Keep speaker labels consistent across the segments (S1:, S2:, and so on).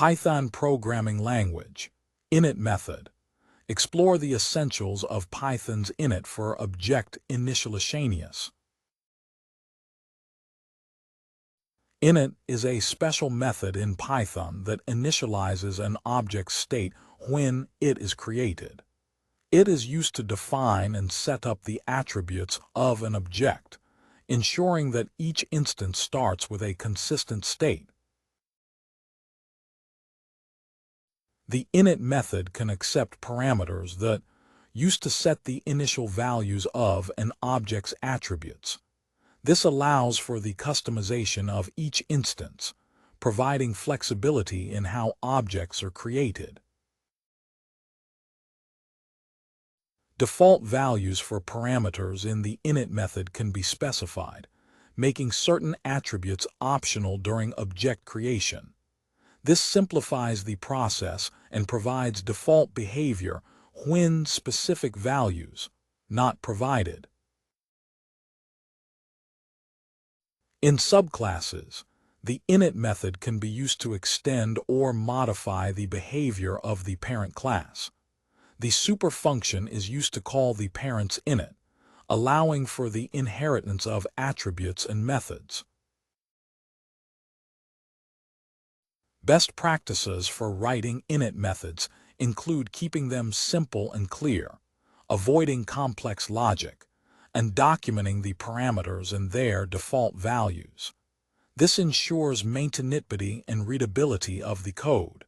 S1: Python programming language. Init method. Explore the essentials of Python's init for object initialization. Init is a special method in Python that initializes an object's state when it is created. It is used to define and set up the attributes of an object, ensuring that each instance starts with a consistent state. The init method can accept parameters that used to set the initial values of an object's attributes. This allows for the customization of each instance, providing flexibility in how objects are created. Default values for parameters in the init method can be specified, making certain attributes optional during object creation. This simplifies the process and provides default behavior when specific values not provided. In subclasses, the init method can be used to extend or modify the behavior of the parent class. The super function is used to call the parent's init, allowing for the inheritance of attributes and methods. Best practices for writing init methods include keeping them simple and clear, avoiding complex logic, and documenting the parameters and their default values. This ensures maintainability and readability of the code.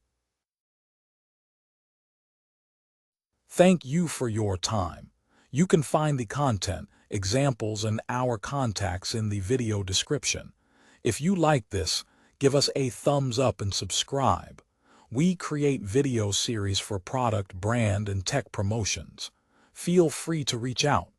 S1: Thank you for your time. You can find the content, examples, and our contacts in the video description. If you like this, give us a thumbs up and subscribe. We create video series for product, brand, and tech promotions. Feel free to reach out.